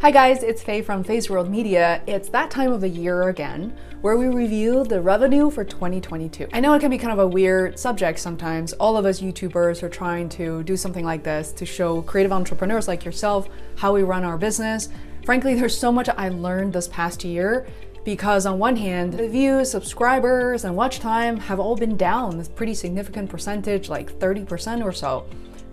Hi guys, it's Faye from Feisworld Media. It's that time of the year again where we review the revenue for 2022. I know it can be kind of a weird subject sometimes. All of us YouTubers are trying to do something like this to show creative entrepreneurs like yourself how we run our business. Frankly, there's so much I learned this past year because on one hand, the views, subscribers, and watch time have all been down a pretty significant percentage, like 30% or so.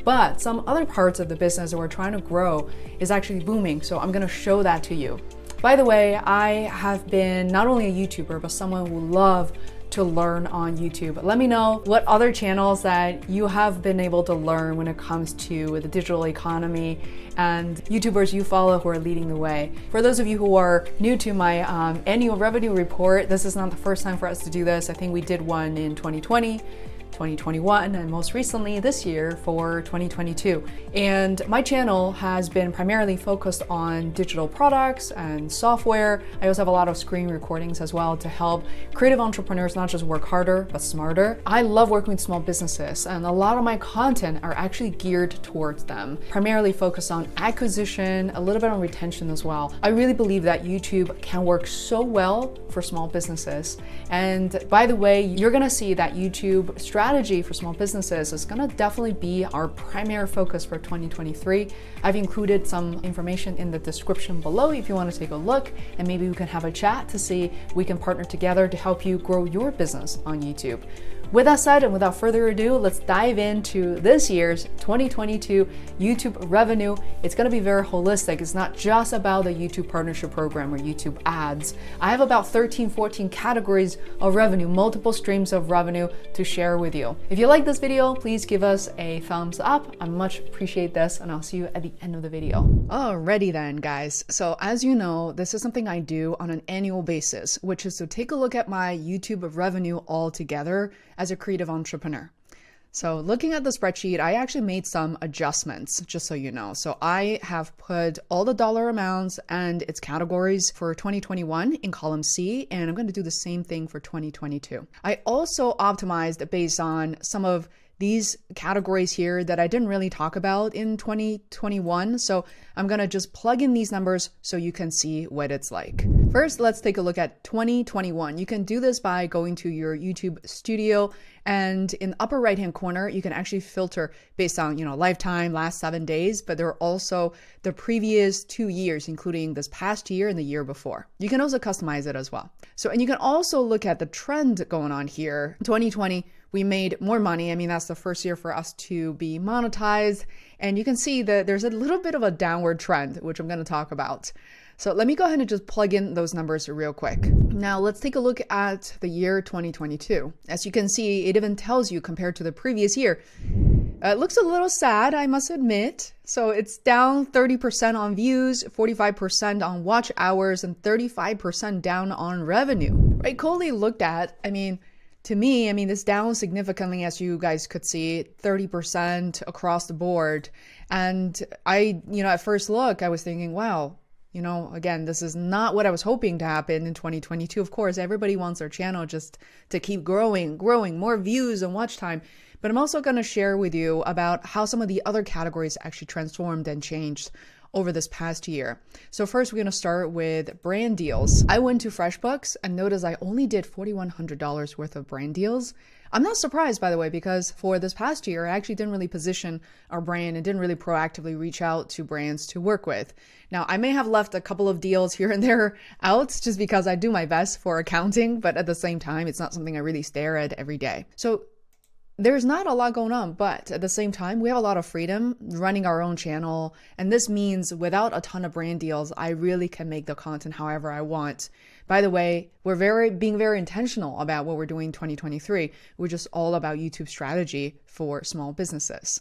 But some other parts of the business that we're trying to grow is actually booming, so I'm gonna show that to you. By the way, I have been not only a YouTuber, but someone who loves to learn on YouTube. Let me know what other channels that you have been able to learn when it comes to the digital economy and YouTubers you follow who are leading the way. For those of you who are new to my annual revenue report, this is not the first time for us to do this. I think we did one in 2020. 2021 and most recently this year for 2022. And my channel has been primarily focused on digital products and software. I also have a lot of screen recordings as well to help creative entrepreneurs not just work harder, but smarter. I love working with small businesses and a lot of my content are actually geared towards them, primarily focused on acquisition, a little bit on retention as well. I really believe that YouTube can work so well for small businesses. And by the way, you're gonna see that YouTube strategy for small businesses is gonna definitely be our primary focus for 2023. I've included some information in the description below if you want to take a look, and maybe we can have a chat to see we can partner together to help you grow your business on YouTube. With that said, and without further ado, let's dive into this year's 2022 YouTube revenue. It's going to be very holistic. It's not just about the YouTube partnership program or YouTube ads. I have about 13, 14 categories of revenue, multiple streams of revenue to share with you. If you like this video, please give us a thumbs up. I much appreciate this, and I'll see you at the end of the video. Alrighty then, guys. So as you know, this is something I do on an annual basis, which is to take a look at my YouTube revenue altogether as a creative entrepreneur. So looking at the spreadsheet, I actually made some adjustments, just so you know. So I have put all the dollar amounts and its categories for 2021 in column C, and I'm going to do the same thing for 2022. I also optimized based on some of these categories here that I didn't really talk about in 2021. So I'm gonna just plug in these numbers so you can see what it's like. First, let's take a look at 2021. You can do this by going to your YouTube studio, and in the upper right-hand corner, you can actually filter based on, lifetime, last 7 days, but there are also the previous 2 years, including this past year and the year before. You can also customize it as well. So, and you can also look at the trend going on here. 2020, we made more money. I mean, that's the first year for us to be monetized. And you can see that there's a little bit of a downward trend, which I'm going to talk about. So let me go ahead and just plug in those numbers real quick. Now let's take a look at the year 2022. As you can see, it even tells you compared to the previous year. It looks a little sad, I must admit. So it's down 30% on views, 45% on watch hours, and 35% down on revenue. Right, Coley looked at, to me, this down significantly, as you guys could see, 30% across the board. And I, at first look, I was thinking, wow, again, this is not what I was hoping to happen in 2022. Of course, everybody wants their channel just to keep growing, more views and watch time. But I'm also going to share with you about how some of the other categories actually transformed and changed over this past year. So first, we're going to start with brand deals. I went to FreshBooks and noticed I only did $4,100 worth of brand deals. I'm not surprised, by the way, because for this past year, I actually didn't really position our brand and didn't really proactively reach out to brands to work with. Now, I may have left a couple of deals here and there out just because I do my best for accounting, but at the same time, it's not something I really stare at every day. So there's not a lot going on, but at the same time, we have a lot of freedom running our own channel. And this means without a ton of brand deals, I really can make the content however I want. By the way, we're being very intentional about what we're doing in 2023, which is all about YouTube strategy for small businesses.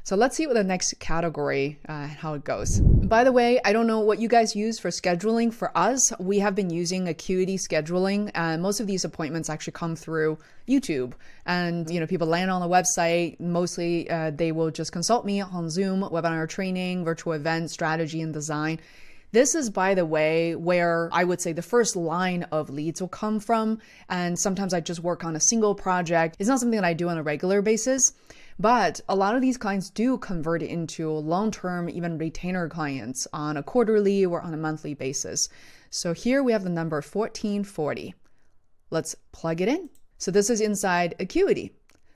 So let's see what the next category, how it goes. By the way, I don't know what you guys use for scheduling. For us, we have been using Acuity scheduling, and most of these appointments actually come through YouTube. And people land on the website. Mostly, they will just consult me on Zoom, webinar training, virtual event strategy, and design. This is, by the way, where I would say the first line of leads will come from. And sometimes I just work on a single project. It's not something that I do on a regular basis. But a lot of these clients do convert into long-term, even retainer clients on a quarterly or on a monthly basis. So here we have the number 1440. Let's plug it in. So this is inside Acuity.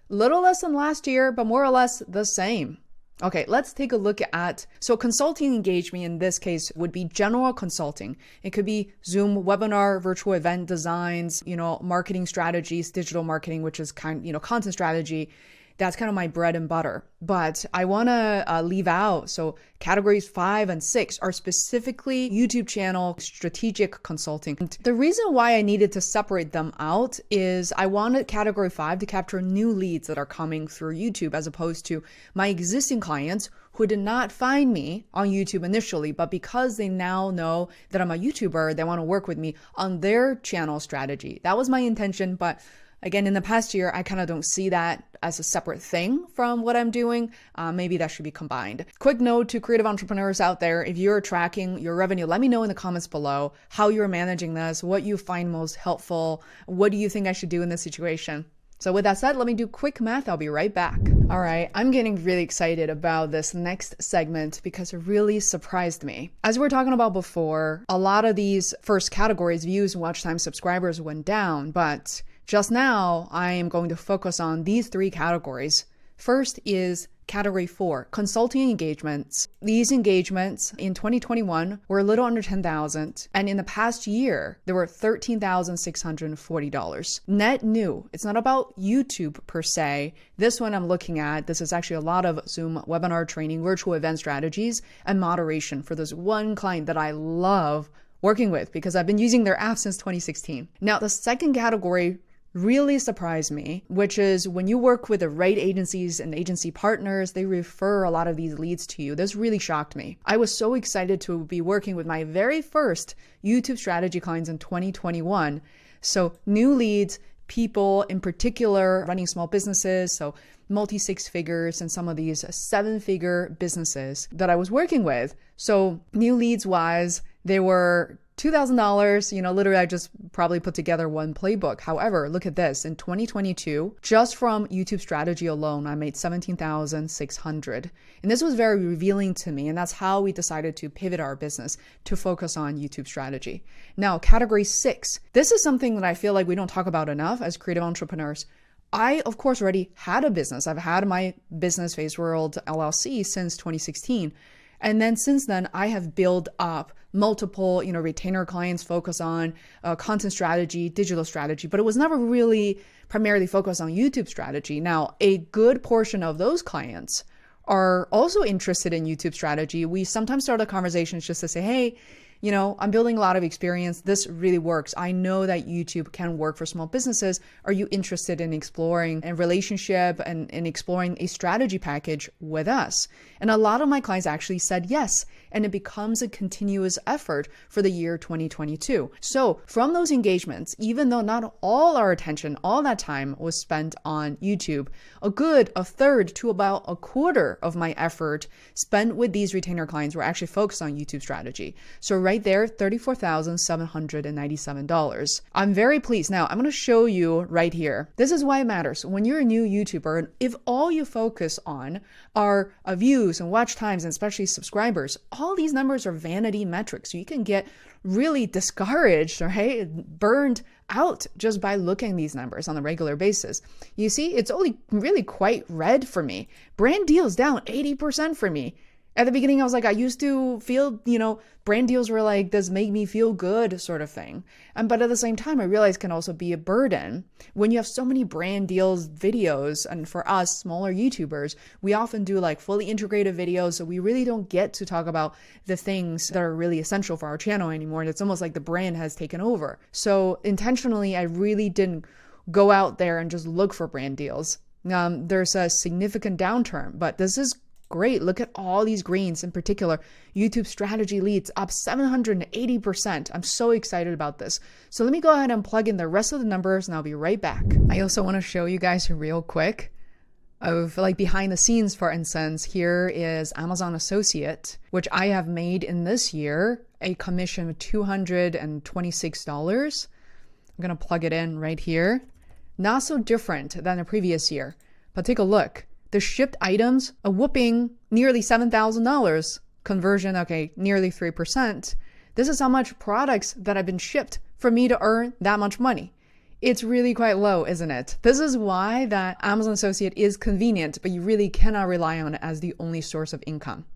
Little less than last year, but more or less the same. Okay, let's take a look at, so consulting engagement in this case would be general consulting. It could be Zoom webinar, virtual event designs, marketing strategies, digital marketing, which is content strategy. That's kind of my bread and butter. But I want to leave out, so categories 5 and 6 are specifically YouTube channel strategic consulting. The reason why I needed to separate them out is I wanted category 5 to capture new leads that are coming through YouTube, as opposed to my existing clients who did not find me on YouTube initially, but because they now know that I'm a YouTuber, they want to work with me on their channel strategy. That was my intention, but again, in the past year, I kind of don't see that as a separate thing from what I'm doing. Maybe that should be combined. Quick note to creative entrepreneurs out there, if you're tracking your revenue, let me know in the comments below how you're managing this, what you find most helpful, what do you think I should do in this situation? So with that said, let me do quick math. I'll be right back. All right, I'm getting really excited about this next segment because it really surprised me. As we were talking about before, a lot of these first categories, views, watch time, subscribers went down, but just now, I am going to focus on these 3 categories. First is category 4, consulting engagements. These engagements in 2021 were a little under $10,000, and in the past year, they were $13,640. Net new. It's not about YouTube per se. This one I'm looking at, this is actually a lot of Zoom webinar training, virtual event strategies, and moderation for this one client that I love working with because I've been using their app since 2016. Now, the second category really surprised me, which is when you work with the right agencies and agency partners, they refer a lot of these leads to you. This really shocked me. I was so excited to be working with my very first YouTube strategy clients in 2021. So new leads, people in particular running small businesses, so multi-six figures and some of these 7-figure businesses that I was working with. So new leads wise, they were $2,000, literally I just probably put together one playbook. However, look at this. In 2022, just from YouTube strategy alone, I made $17,600. And this was very revealing to me. And that's how we decided to pivot our business to focus on YouTube strategy. Now, category 6. This is something that I feel like we don't talk about enough as creative entrepreneurs. I, of course, already had a business. I've had my business, Feisworld LLC, since 2016. And then since then, I have built up multiple, retainer clients focus on content strategy, digital strategy, but it was never really primarily focused on YouTube strategy. Now, a good portion of those clients are also interested in YouTube strategy. We sometimes start a conversation just to say, hey, I'm building a lot of experience. This really works. I know that YouTube can work for small businesses. Are you interested in exploring a relationship and exploring a strategy package with us? And a lot of my clients actually said yes. And it becomes a continuous effort for the year 2022. So from those engagements, even though not all our attention, all that time was spent on YouTube, a third to about a quarter of my effort spent with these retainer clients were actually focused on YouTube strategy. So right there, $34,797. I'm very pleased. Now, I'm going to show you right here. This is why it matters. When you're a new YouTuber, if all you focus on are views and watch times, and especially subscribers, all these numbers are vanity metrics. So you can get really discouraged, right? Burned out just by looking at these numbers on a regular basis. You see, it's only really quite red for me. Brand deals down 80% for me. At the beginning, I was like, I used to feel, brand deals were like this make me feel good sort of thing. But at the same time, I realized it can also be a burden when you have so many brand deals videos. And for us, smaller YouTubers, we often do like fully integrated videos. So we really don't get to talk about the things that are really essential for our channel anymore. And it's almost like the brand has taken over. So intentionally, I really didn't go out there and just look for brand deals. There's a significant downturn, but this is great. Look at all these greens, in particular, YouTube strategy leads up 780%. I'm so excited about this. So let me go ahead and plug in the rest of the numbers and I'll be right back. I also want to show you guys real quick of like behind the scenes. For instance, here is Amazon Associate, which I have made in this year a commission of $226. I'm going to plug it in right here. Not so different than the previous year, but take a look. the shipped items, a whooping nearly $7,000. Conversion, okay, nearly 3%. This is how much products that have been shipped for me to earn that much money. It's really quite low, isn't it? This is why that Amazon Associate is convenient, but you really cannot rely on it as the only source of income.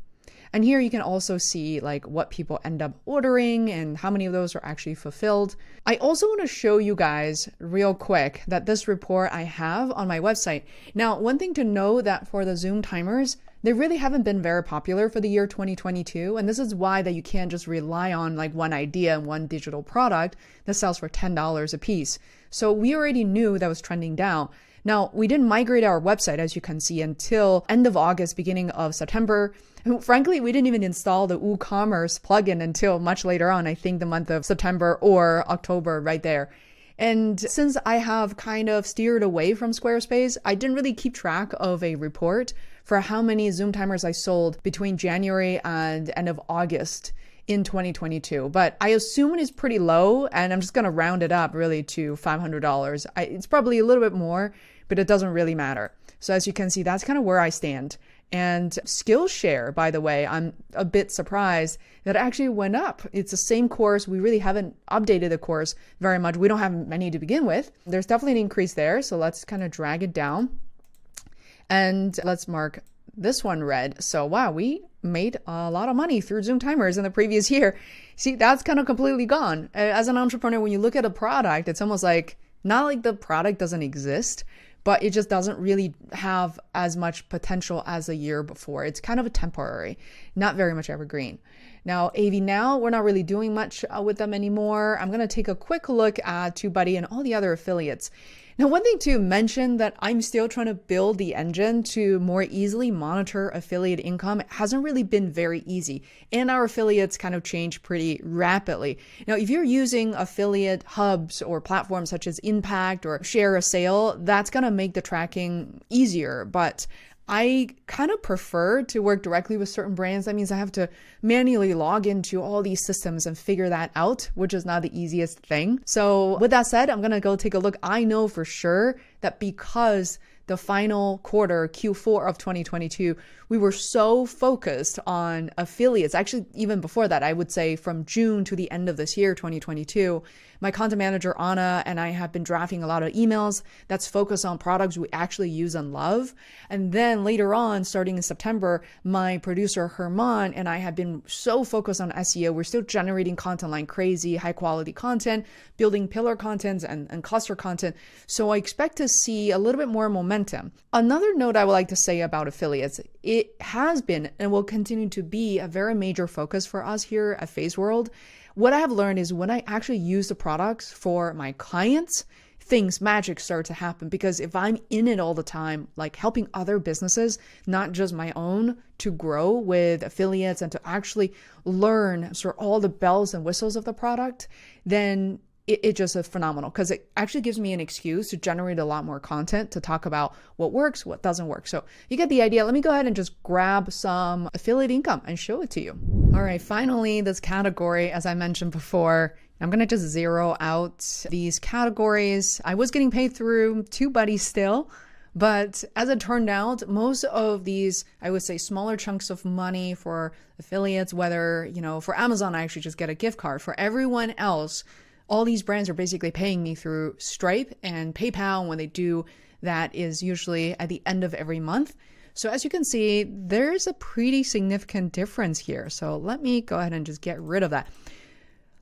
And here you can also see like what people end up ordering and how many of those are actually fulfilled. I also want to show you guys real quick that this report I have on my website. Now, one thing to know that for the Zoom timers, they really haven't been very popular for the year 2022. And this is why that you can't just rely on like one idea and one digital product that sells for $10 a piece. So we already knew that was trending down. Now, we didn't migrate our website, as you can see, until end of August, beginning of September. And frankly, we didn't even install the WooCommerce plugin until much later on, I think the month of September or October right there. And since I have kind of steered away from Squarespace, I didn't really keep track of a report for how many Zoom timers I sold between January and end of August in 2022. But I assume it is pretty low, and I'm just going to round it up really to $500. It's probably a little bit more, but it doesn't really matter. So as you can see, that's kind of where I stand. And Skillshare, by the way, I'm a bit surprised that it actually went up. It's the same course. We really haven't updated the course very much. We don't have many to begin with. There's definitely an increase there. So let's kind of drag it down. And let's mark this one red. So wow, we made a lot of money through Zoom timers in the previous year. See, that's kind of completely gone. As an entrepreneur, when you look at a product, it's almost like, not like the product doesn't exist, but it just doesn't really have as much potential as the year before. It's kind of a temporary, not very much evergreen. Now, AV Now, we're not really doing much with them anymore. I'm going to take a quick look at TubeBuddy and all the other affiliates. Now, one thing to mention that I'm still trying to build the engine to more easily monitor affiliate income. It hasn't really been very easy, and our affiliates kind of change pretty rapidly. Now, if you're using affiliate hubs or platforms such as Impact or Share a Sale, that's going to make the tracking easier, but I kind of prefer to work directly with certain brands. That means I have to manually log into all these systems and figure that out, which is not the easiest thing. So with that said, I'm going to go take a look. I know for sure that because the final quarter, Q4 of 2022, we were so focused on affiliates. Actually, even before that, I would say from June to the end of this year, 2022, my content manager, Anna, and I have been drafting a lot of emails that's focused on products we actually use and love. And then later on, starting in September, my producer, Herman, and I have been so focused on SEO. We're still generating content like crazy, high quality content, building pillar content and cluster content. So I expect to see a little bit more momentum. Another note I would like to say about affiliates, it has been and will continue to be a very major focus for us here at Feisworld. What I have learned is when I actually use the products for my clients, magic start to happen, because if I'm in it all the time, like helping other businesses, not just my own, to grow with affiliates and to actually learn sort of all the bells and whistles of the product, then it just is phenomenal, because it actually gives me an excuse to generate a lot more content to talk about what works, what doesn't work. So you get the idea. Let me go ahead and just grab some affiliate income and show it to you. All right, finally, this category, as I mentioned before, I'm going to just zero out these categories. I was getting paid through TubeBuddy still, but as it turned out, most of these, I would say, smaller chunks of money for affiliates, whether, for Amazon, I actually just get a gift card. For everyone else, all these brands are basically paying me through Stripe and PayPal. And when they do, that is usually at the end of every month. So as you can see, there's a pretty significant difference here. So let me go ahead and just get rid of that.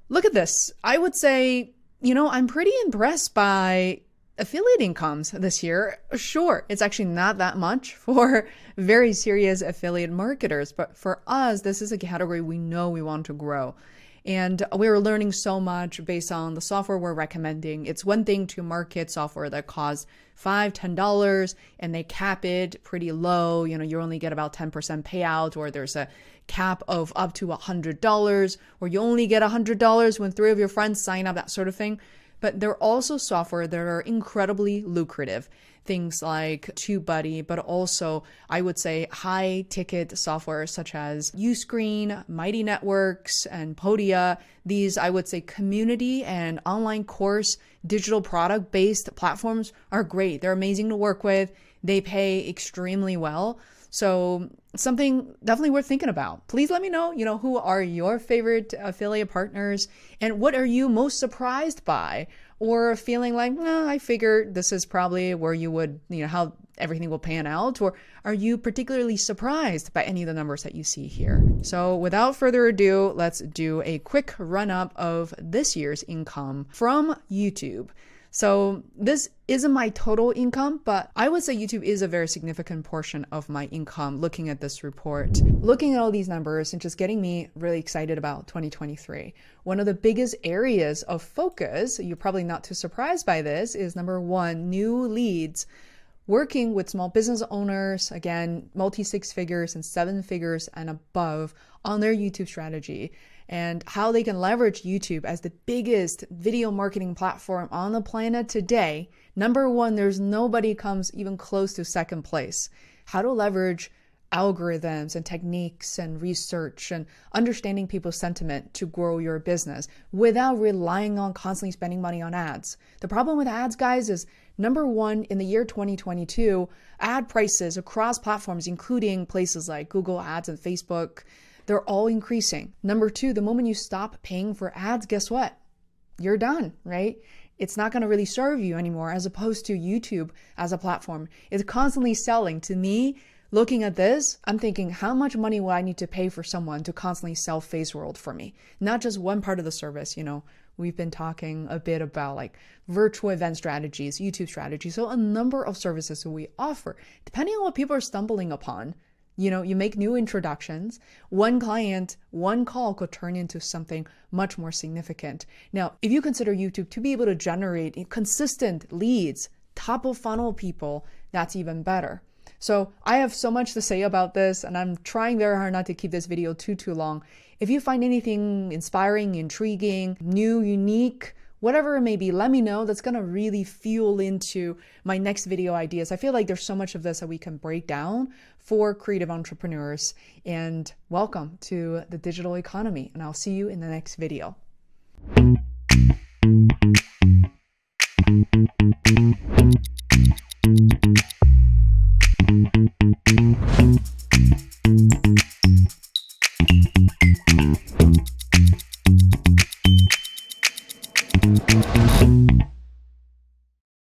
Look at this. I would say, I'm pretty impressed by affiliate incomes this year. Sure, it's actually not that much for very serious affiliate marketers, but for us, this is a category we know we want to grow. And we're learning so much based on the software we're recommending. It's one thing to market software that costs $5, $10 and they cap it pretty low. You only get about 10% payout, or there's a cap of up to $100, or you only get $100 when 3 of your friends sign up, that sort of thing. But there are also software that are incredibly lucrative. things like TubeBuddy, but also I would say high ticket software such as Uscreen, Mighty Networks, and Podia. These, I would say, community and online course digital product based platforms are great. They're amazing to work with. They pay extremely well. So something definitely worth thinking about. Please let me know, who are your favorite affiliate partners and what are you most surprised by, or feeling like, I figured this is probably where you would, how everything will pan out, or are you particularly surprised by any of the numbers that you see here? So without further ado, let's do a quick run up of this year's income from YouTube. So this isn't my total income, but I would say YouTube is a very significant portion of my income looking at this report. Looking at all these numbers and just getting me really excited about 2023. One of the biggest areas of focus, you're probably not too surprised by this, is number one, new leads. Working with small business owners, again, multi-six figures and seven figures and above on their YouTube strategy, and how they can leverage YouTube as the biggest video marketing platform on the planet today. Number one, there's nobody comes even close to second place. How to leverage algorithms and techniques and research and understanding people's sentiment to grow your business without relying on constantly spending money on ads. The problem with ads, guys, is number one, in the year 2022, ad prices across platforms, including places like Google Ads and Facebook, they're all increasing. Number two, the moment you stop paying for ads, guess what? You're done, right? It's not going to really serve you anymore, as opposed to YouTube as a platform. It's constantly selling. To me, looking at this, I'm thinking, how much money will I need to pay for someone to constantly sell Feisworld for me? Not just one part of the service, We've been talking a bit about like virtual event strategies, YouTube strategies. So a number of services that we offer, depending on what people are stumbling upon. You make new introductions. One client, one call could turn into something much more significant. Now, if you consider YouTube to be able to generate consistent leads, top of funnel people, that's even better. So I have so much to say about this, and I'm trying very hard not to keep this video too long. If you find anything inspiring, intriguing, new, unique, whatever it may be, let me know. That's going to really fuel into my next video ideas. I feel like there's so much of this that we can break down for creative entrepreneurs. And welcome to the digital economy. And I'll see you in the next video.